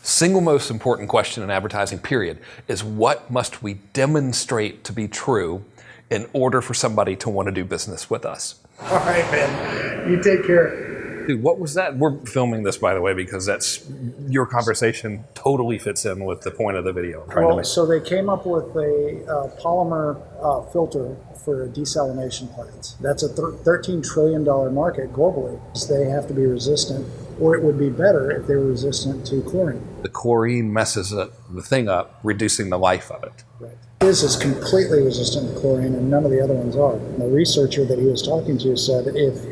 single most important question in advertising, period, is what must we demonstrate to be true in order for somebody to want to do business with us? All right, man. You take care. Dude, what was that? We're filming this, by the way, because that's your conversation totally fits in with the point of the video. Well, so they came up with a polymer filter for desalination plants. That's a $13 trillion market globally. They have to be resistant, or it would be better if they were resistant to chlorine. The chlorine messes the thing up, reducing the life of it. Right. This is completely resistant to chlorine, and none of the other ones are. And the researcher that he was talking to said if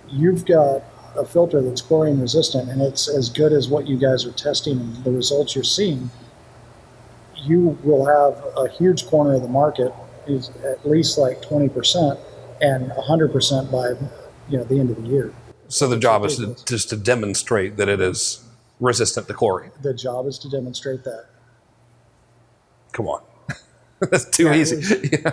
you've got a filter that's chlorine resistant and it's as good as what you guys are testing and the results you're seeing, you will have a huge corner of the market, is at least like 20% and 100% by the end of the year. So the job is just to demonstrate that it is resistant to chlorine. The job is to demonstrate that. Come on. That's too easy.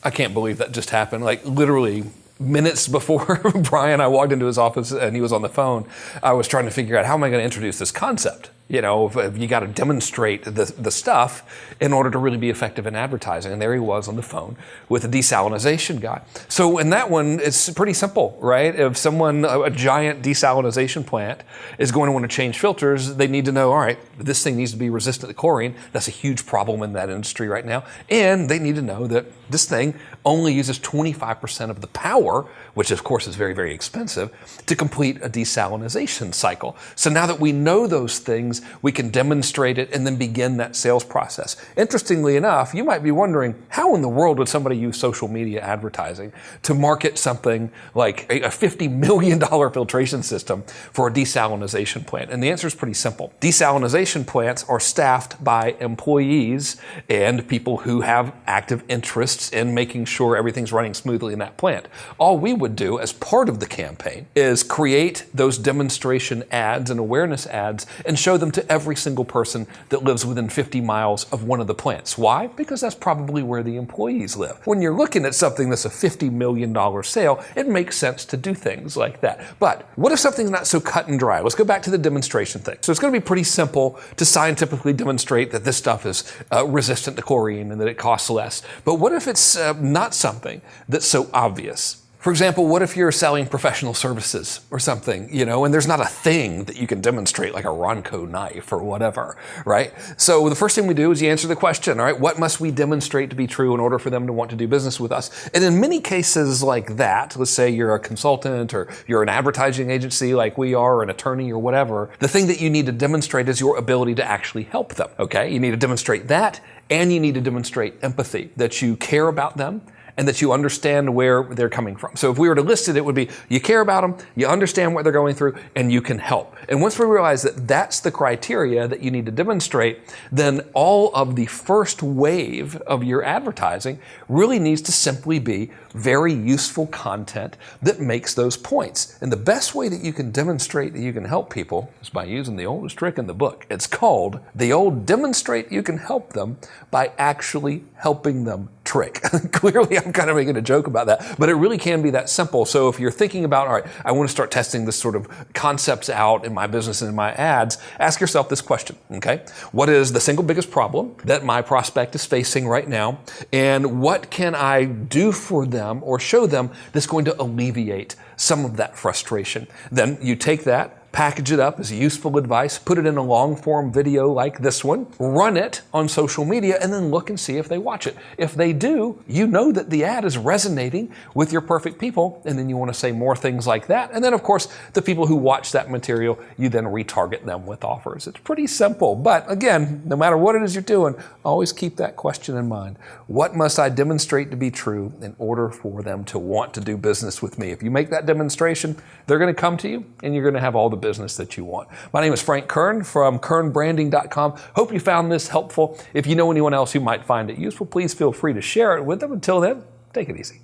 I can't believe that just happened. Like literally minutes before Brian, I walked into his office and he was on the phone. I was trying to figure out how am I going to introduce this concept? If you got to demonstrate the stuff in order to really be effective in advertising. And there he was on the phone with a desalinization guy. So in that one, it's pretty simple, right? If someone, a giant desalinization plant is going to want to change filters, they need to know, all right, this thing needs to be resistant to chlorine. That's a huge problem in that industry right now. And they need to know that this thing only uses 25% of the power, which of course is very, very expensive, to complete a desalinization cycle. So now that we know those things, we can demonstrate it and then begin that sales process. Interestingly enough, you might be wondering, how in the world would somebody use social media advertising to market something like a $50 million filtration system for a desalinization plant? And the answer is pretty simple. Desalinization plants are staffed by employees and people who have active interests in making sure everything's running smoothly in that plant. All we would do as part of the campaign is create those demonstration ads and awareness ads and show them to every single person that lives within 50 miles of one of the plants. Why? Because that's probably where the employees live. When you're looking at something that's a $50 million sale, it makes sense to do things like that. But what if something's not so cut and dry? Let's go back to the demonstration thing. So it's going to be pretty simple to scientifically demonstrate that this stuff is resistant to chlorine and that it costs less. But what if it's not something that's so obvious? For example, what if you're selling professional services or something, and there's not a thing that you can demonstrate like a Ronco knife or whatever, right? So the first thing we do is you answer the question, all right, what must we demonstrate to be true in order for them to want to do business with us? And in many cases like that, let's say you're a consultant or you're an advertising agency like we are, or an attorney or whatever, the thing that you need to demonstrate is your ability to actually help them, okay? You need to demonstrate that, and you need to demonstrate empathy, that you care about them, and that you understand where they're coming from. So if we were to list it, it would be you care about them, you understand what they're going through, and you can help. And once we realize that that's the criteria that you need to demonstrate, then all of the first wave of your advertising really needs to simply be very useful content that makes those points. And the best way that you can demonstrate that you can help people is by using the oldest trick in the book. It's called the old demonstrate you can help them by actually helping them trick. Clearly, I'm kind of making a joke about that, but it really can be that simple. So if you're thinking about, all right, I want to start testing this sort of concepts out in my business and in my ads, ask yourself this question, okay? What is the single biggest problem that my prospect is facing right now? And what can I do for them or show them that's going to alleviate some of that frustration? Then you take that, package it up as useful advice, put it in a long form video like this one, run it on social media, and then look and see if they watch it. If they do, you know that the ad is resonating with your perfect people, and then you want to say more things like that. And then of course, the people who watch that material, you then retarget them with offers. It's pretty simple, but again, no matter what it is you're doing, always keep that question in mind. What must I demonstrate to be true in order for them to want to do business with me? If you make that demonstration, they're going to come to you and you're going to have all the business that you want. My name is Frank Kern from kernbranding.com. Hope you found this helpful. If you know anyone else who might find it useful, please feel free to share it with them. Until then, take it easy.